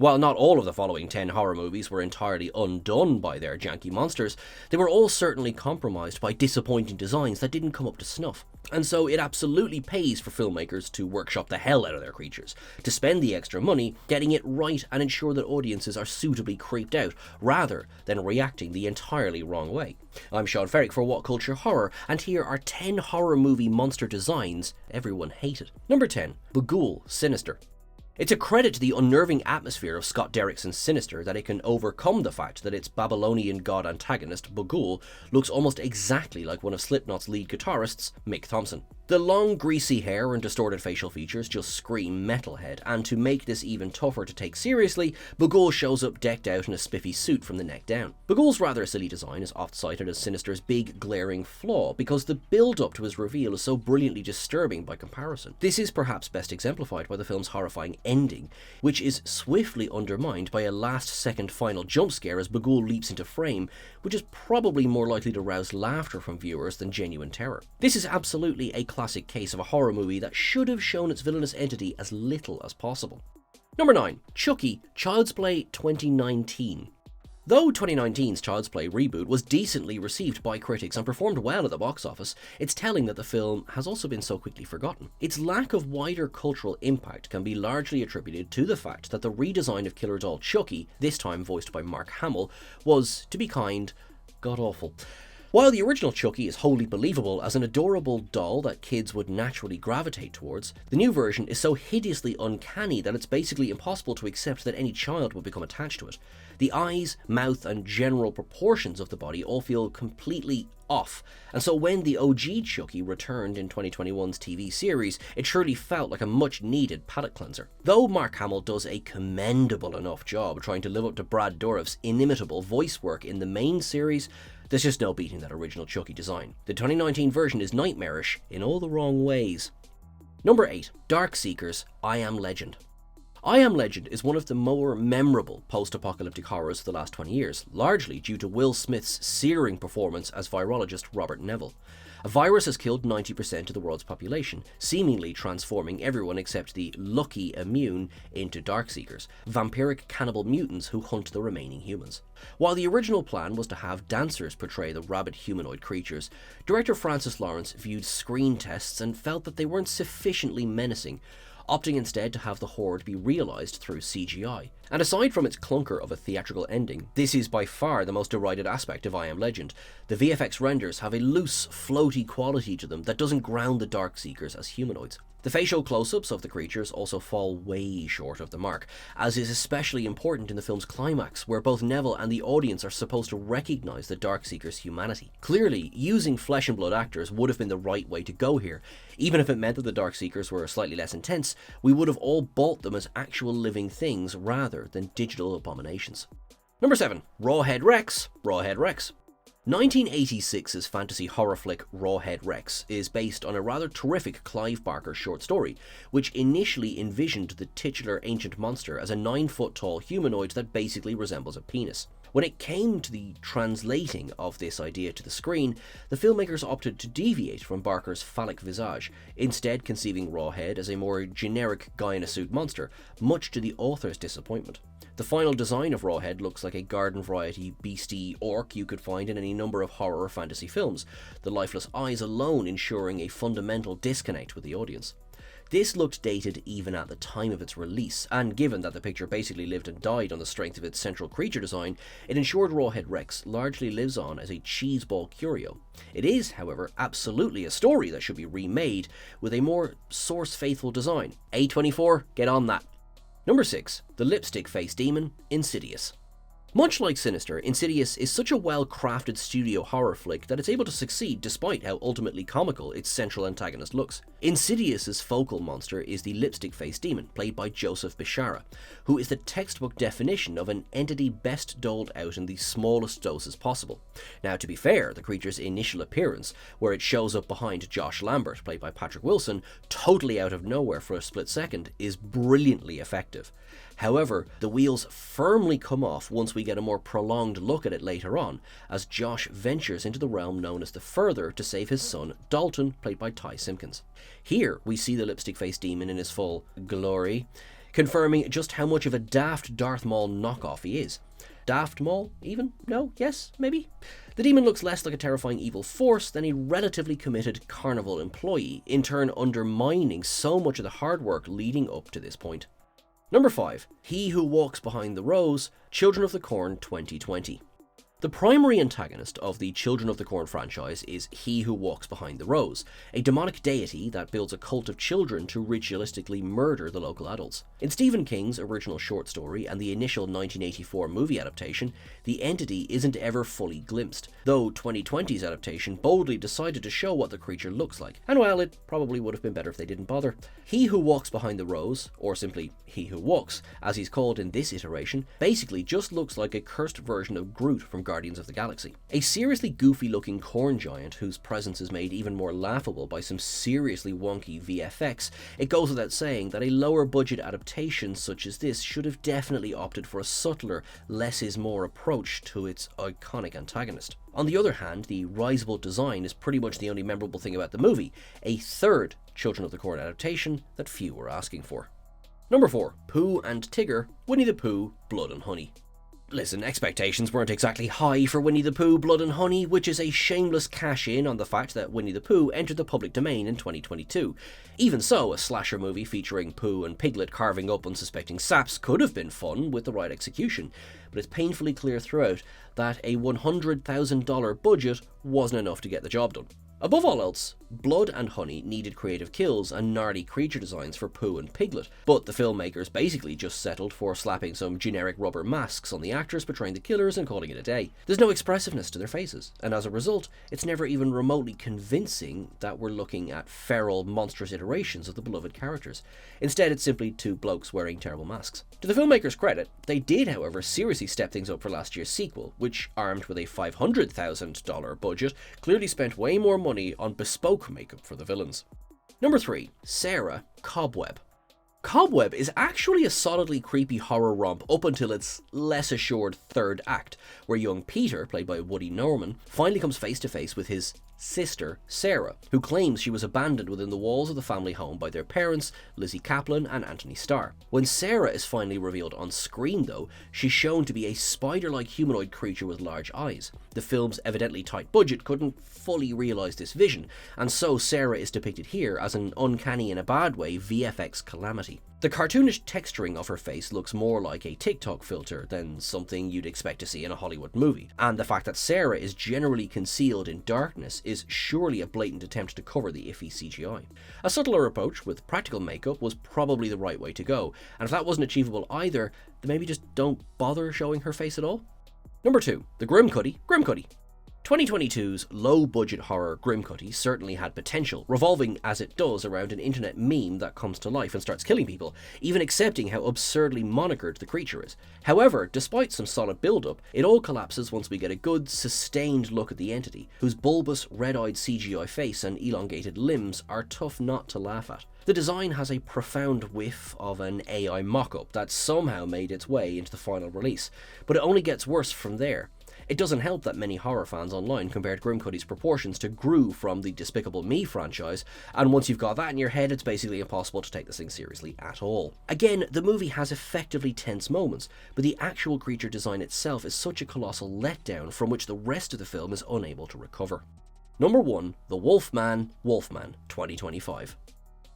While not all of the following 10 horror movies were entirely undone by their janky monsters, they were all certainly compromised by disappointing designs that didn't come up to snuff. And so it absolutely pays for filmmakers to workshop the hell out of their creatures, to spend the extra money getting it right and ensure that audiences are suitably creeped out, rather than reacting the entirely wrong way. I'm Sean Ferrick for What Culture Horror, and here are 10 horror movie monster designs everyone hated. Number 10. Bughuul, Sinister. It's a credit to the unnerving atmosphere of Scott Derrickson's Sinister that it can overcome the fact that its Babylonian god antagonist, Bughuul, looks almost exactly like one of Slipknot's lead guitarists, Mick Thompson. The long, greasy hair and distorted facial features just scream metalhead, and to make this even tougher to take seriously, Bughuul shows up decked out in a spiffy suit from the neck down. Bughuul's rather silly design is oft cited as Sinister's big, glaring flaw, because the build-up to his reveal is so brilliantly disturbing by comparison. This is perhaps best exemplified by the film's horrifying ending, which is swiftly undermined by a last-second final jump scare as Bughuul leaps into frame, which is probably more likely to rouse laughter from viewers than genuine terror. This is absolutely a classic case of a horror movie that should have shown its villainous entity as little as possible. Number 9. Chucky, Child's Play 2019. Though 2019's Child's Play reboot was decently received by critics and performed well at the box office, it's telling that the film has also been so quickly forgotten. Its lack of wider cultural impact can be largely attributed to the fact that the redesign of killer doll Chucky, this time voiced by Mark Hamill, was, to be kind, god-awful. While the original Chucky is wholly believable as an adorable doll that kids would naturally gravitate towards, the new version is so hideously uncanny that it's basically impossible to accept that any child would become attached to it. The eyes, mouth, and general proportions of the body all feel completely off, and so when the OG Chucky returned in 2021's TV series, it surely felt like a much-needed palate cleanser. Though Mark Hamill does a commendable enough job trying to live up to Brad Dourif's inimitable voice work in the main series, there's just no beating that original Chucky design. The 2019 version is nightmarish in all the wrong ways. Number 8. Darkseekers, I Am Legend. I Am Legend is one of the more memorable post-apocalyptic horrors of the last 20 years, largely due to Will Smith's searing performance as virologist Robert Neville. A virus has killed 90% of the world's population, seemingly transforming everyone except the lucky immune into Darkseekers, vampiric cannibal mutants who hunt the remaining humans. While the original plan was to have dancers portray the rabid humanoid creatures, director Francis Lawrence viewed screen tests and felt that they weren't sufficiently menacing, opting instead to have the horde be realised through CGI. And aside from its clunker of a theatrical ending, this is by far the most derided aspect of I Am Legend. The VFX renders have a loose, floaty quality to them that doesn't ground the Darkseekers as humanoids. The facial close-ups of the creatures also fall way short of the mark, as is especially important in the film's climax, where both Neville and the audience are supposed to recognise the Darkseekers' humanity. Clearly, using flesh and blood actors would have been the right way to go here. Even if it meant that the Darkseekers were slightly less intense, we would have all bought them as actual living things rather than digital abominations. Number 7. Rawhead Rex, Rawhead Rex. 1986's fantasy horror flick Rawhead Rex is based on a rather terrific Clive Barker short story, which initially envisioned the titular ancient monster as a 9-foot-tall humanoid that basically resembles a penis. When it came to the translating of this idea to the screen, the filmmakers opted to deviate from Barker's phallic visage, instead conceiving Rawhead as a more generic guy-in-a-suit monster, much to the author's disappointment. The final design of Rawhead looks like a garden-variety beastie orc you could find in any number of horror or fantasy films, the lifeless eyes alone ensuring a fundamental disconnect with the audience. This looked dated even at the time of its release, and given that the picture basically lived and died on the strength of its central creature design, it ensured Rawhead Rex largely lives on as a cheeseball curio. It is, however, absolutely a story that should be remade with a more source-faithful design. A24, get on that. Number 6. The Lipstick-Faced Demon, Insidious. Much like Sinister, Insidious is such a well-crafted studio horror flick that it's able to succeed despite how ultimately comical its central antagonist looks. Insidious's focal monster is the lipstick-faced demon, played by Joseph Bishara, who is the textbook definition of an entity best doled out in the smallest doses possible. Now, to be fair, the creature's initial appearance, where it shows up behind Josh Lambert, played by Patrick Wilson, totally out of nowhere for a split second, is brilliantly effective. However, the wheels firmly come off once we get a more prolonged look at it later on, as Josh ventures into the realm known as the Further to save his son, Dalton, played by Ty Simpkins. Here, we see the lipstick-faced demon in his full glory, confirming just how much of a daft Darth Maul knockoff he is. Daft Maul, even? No? Yes? Maybe? The demon looks less like a terrifying evil force than a relatively committed carnival employee, in turn undermining so much of the hard work leading up to this point. Number 5. He Who Walks Behind the Rose, Children of the Corn 2020. The primary antagonist of the Children of the Corn franchise is He Who Walks Behind the Rose, a demonic deity that builds a cult of children to ritualistically murder the local adults. In Stephen King's original short story and the initial 1984 movie adaptation, the entity isn't ever fully glimpsed, though 2020's adaptation boldly decided to show what the creature looks like, and well, it probably would have been better if they didn't bother. He Who Walks Behind the Rose, or simply He Who Walks, as he's called in this iteration, basically just looks like a cursed version of Groot from Guardians of the Galaxy. A seriously goofy looking corn giant whose presence is made even more laughable by some seriously wonky VFX, it goes without saying that a lower budget adaptation such as this should have definitely opted for a subtler, less is more approach to its iconic antagonist. On the other hand, the risible design is pretty much the only memorable thing about the movie, a third Children of the Corn adaptation that few were asking for. Number 4. Pooh and Tigger, Winnie the Pooh, Blood and Honey. Listen, expectations weren't exactly high for Winnie the Pooh Blood and Honey, which is a shameless cash-in on the fact that Winnie the Pooh entered the public domain in 2022. Even so, a slasher movie featuring Pooh and Piglet carving up unsuspecting saps could have been fun with the right execution, but it's painfully clear throughout that a $100,000 budget wasn't enough to get the job done. Above all else, Blood and Honey needed creative kills and gnarly creature designs for Pooh and Piglet, but the filmmakers basically just settled for slapping some generic rubber masks on the actors portraying the killers and calling it a day. There's no expressiveness to their faces, and as a result, it's never even remotely convincing that we're looking at feral, monstrous iterations of the beloved characters. Instead, it's simply two blokes wearing terrible masks. To the filmmakers' credit, they did, however, seriously step things up for last year's sequel, which, armed with a $500,000 budget, clearly spent way more money on bespoke makeup for the villains. Number 3. Sarah, Cobweb. Cobweb is actually a solidly creepy horror romp up until its less assured third act, where young Peter, played by Woody Norman, finally comes face to face with his sister, Sarah, who claims she was abandoned within the walls of the family home by their parents, Lizzie Kaplan and Anthony Starr. When Sarah is finally revealed on screen, though, she's shown to be a spider-like humanoid creature with large eyes. The film's evidently tight budget couldn't fully realise this vision, and so Sarah is depicted here as an uncanny in a bad way VFX calamity. The cartoonish texturing of her face looks more like a TikTok filter than something you'd expect to see in a Hollywood movie, and the fact that Sarah is generally concealed in darkness is surely a blatant attempt to cover the iffy CGI. A subtler approach with practical makeup was probably the right way to go, and if that wasn't achievable either, then maybe just don't bother showing her face at all. Number 2. The Grimcutty, Grimcutty. 2022's low-budget horror Grimcutty certainly had potential, revolving as it does around an internet meme that comes to life and starts killing people, even accepting how absurdly monikered the creature is. However, despite some solid build-up, it all collapses once we get a good, sustained look at the entity, whose bulbous, red-eyed CGI face and elongated limbs are tough not to laugh at. The design has a profound whiff of an AI mock-up that somehow made its way into the final release, but it only gets worse from there. It doesn't help that many horror fans online compared Grimcutty's proportions to Gru from the Despicable Me franchise, and once you've got that in your head, it's basically impossible to take this thing seriously at all. Again, the movie has effectively tense moments, but the actual creature design itself is such a colossal letdown from which the rest of the film is unable to recover. Number 1. The Wolfman, 2025.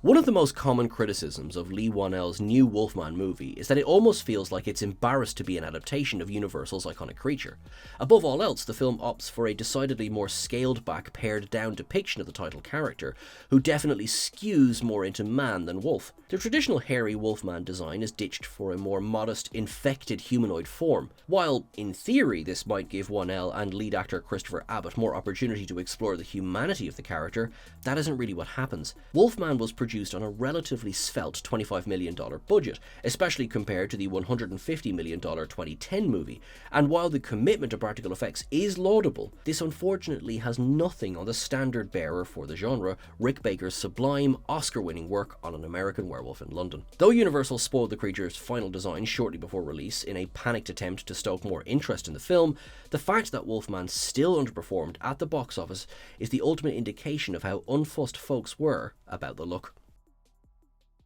One of the most common criticisms of Leigh Whannell's new Wolfman movie is that it almost feels like it's embarrassed to be an adaptation of Universal's iconic creature. Above all else, the film opts for a decidedly more scaled-back, pared-down depiction of the title character, who definitely skews more into man than wolf. The traditional hairy Wolfman design is ditched for a more modest, infected humanoid form. While, in theory, this might give Whannell and lead actor Christopher Abbott more opportunity to explore the humanity of the character, that isn't really what happens. Wolfman was produced on a relatively svelte $25 million budget, especially compared to the $150 million 2010 movie, and while the commitment to practical effects is laudable, this unfortunately has nothing on the standard bearer for the genre, Rick Baker's sublime, Oscar-winning work on An American Werewolf in London. Though Universal spoiled the creature's final design shortly before release in a panicked attempt to stoke more interest in the film, the fact that Wolfman still underperformed at the box office is the ultimate indication of how unfussed folks were about the look.